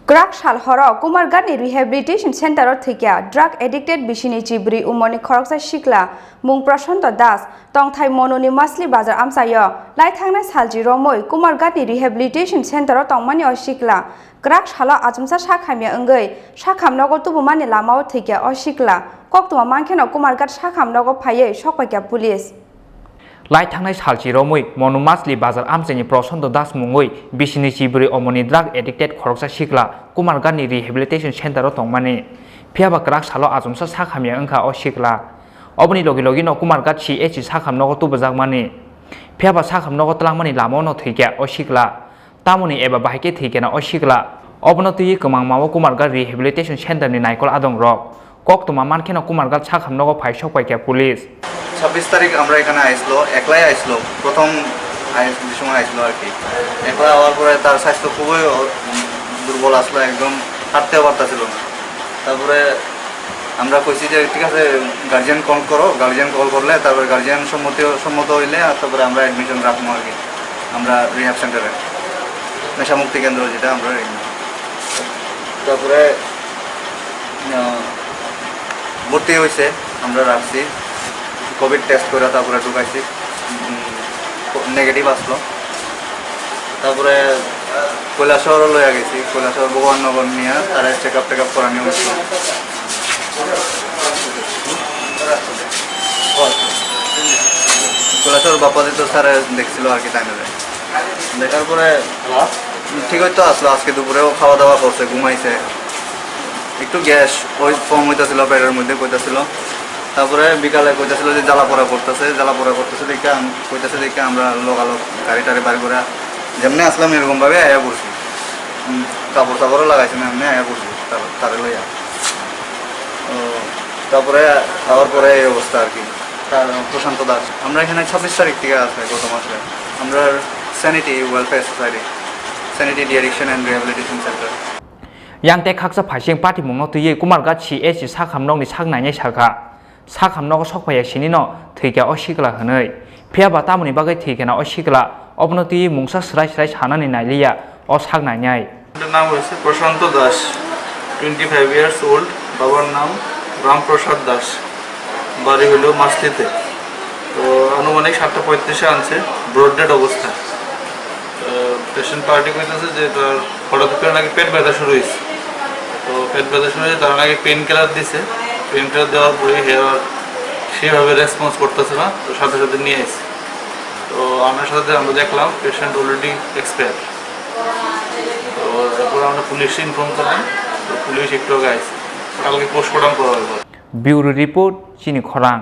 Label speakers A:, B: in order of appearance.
A: Kraksal Horo Kumarghat Rehabilitation Center Thowikha Drug Addicted Bishini Chibri Umoni Khoroksa Sikla Mung Prashanto Das Tongnai Mononi Masli Bazar Amsayo Lai Thangnai Salji Romoi Kumarghat Rehabilitation Center Tongmani o Sikla Kraksal Ajumsa Shakhamya Engai Shakhamnogo Tubumani Lamao Thowikha o Sikla Koktuma Mankeno Kumarghat Shakhamnogo Phaye Shokpakya Police
B: Lai Thangnai Salji Romoi Monu Masli Bazar Amsani Prashanto Das Mungoi Bishini Chibri Omoni Drug Addicted Khoroksa Sikla Kumarghat Rehabilitation Center Tongmani Phiaba Kraksal Ajumsa Shakhamya Engka o Sikla Obni Logi no Kumarghat CH Shakhamnogo Tubuzakmani Phiaba Shakhamnogo Tlangmani Lamono Thowikha o Sikla Tamoni Eba Bahike Thikena o Sikla Obno Tui Kumangmao Kumarghat Rehabilitation Center ni Naikol Adong Rok Koktuma Mankeno Kumarghat Shakhamnogo Phai Shokpakya Police
C: 26 তারিখ আমরা এখানে আইসলো একলাই আইসলো প্রথম সময় আইসলো আর কি একলা হওয়ার পরে তার স্বাস্থ্য খুবই দুর্বল আসলো একদম হাঁটতেও পারতেছিল না তারপরে আমরা কইছি যে ঠিক আছে গার্জিয়ান কল করো গার্জিয়ান কল করলে তারপরে গার্জিয়ান সম্মত হইলে আর তারপরে আমরা অ্যাডমিশন রাখবো আর কি আমরা রিহ্যাব সেন্টারে নেশামুক্তি কেন্দ্র যেটা আমরা তারপরে ভর্তি হয়েছে আমরা রাখছি কোভিড টেস্ট করে তারপরে ঢুকাইছি নেগেটিভ আসলো তারপরে কৈলাসহর লইয়া গেছি কৈলাসহর ভগবাননগর নিয়ে তারা চেক আপ করা নিয়ে হয়েছিল কৈলাসহর বাপাদিত স্যারে দেখছিল আর কি টাইমে দেখার পরে ঠিক হয়তো আসলো আজকে দুপুরেও খাওয়া দাওয়া করছে ঘুমাইছে একটু গ্যাস ওই কম হইতেছিল পেটের মধ্যে কইতেছিল তারপরে বিকালে কইতেছিল যে জ্বালাপোড়া করতেছে দেখে আমরা লোকালোক গাড়ি টাড়ি বাড়ি করে যেমনি আসলাম এরকমভাবে আয়া পড়ছি কাপড় চাপড়ও লাগাইছি না এমনি আয়া পড়ছি তারে লইয়া তারপরে খাওয়ার পরে এই অবস্থা আর কি প্রশান্ত দাস আমরা এখানে 26 তারিখ থেকে আছে গত মাসে আমরা sanity welfare society sanity de-addiction and rehabilitation centre
B: Yangte Khaksa Phasing Party Mungno Tuye Kumarghat CH Shakhamnokni Saknainai Saka Shakhamnogo Shokpaya Sinino Thowikha o Sikla Honoi Phiaba Tamoni Bagai Thowikha o Sikla Obno Tuye Mungsa Srai Sanani Nailiya o Saknainai
D: নাম হয়েছে প্রশান্ত Das 25 years old বাবার নাম রামপ্রসাদ দাস বাড়ি হলো মাসলিতে তো আনুমানিক 7:35 আনছে broad dead অবস্থা পেশেন্ট পার্টি কইতেছে যে তার হঠাৎ করে নাকি পেট ব্যথা শুরু হয়েছে তো পেট ব্যথা শুরু হয়েছে তার নাকি পেন কিলার দিছে পেন কিলার দেওয়ার পরে হেয়ার সেভাবে রেসপন্স করতেছে না তো সাথে সাথে নিয়ে আসছে তো আমার সাথে আমরা দেখলাম পেশেন্ট অলরেডি এক্সপায়ার তো এরপর আমরা পুলিশে ইনফর্ম করলাম তো পুলিশ একটু আগে আসছে কালকে পোস্টমর্টম করা হবে
B: Bureau Report Chini Khorang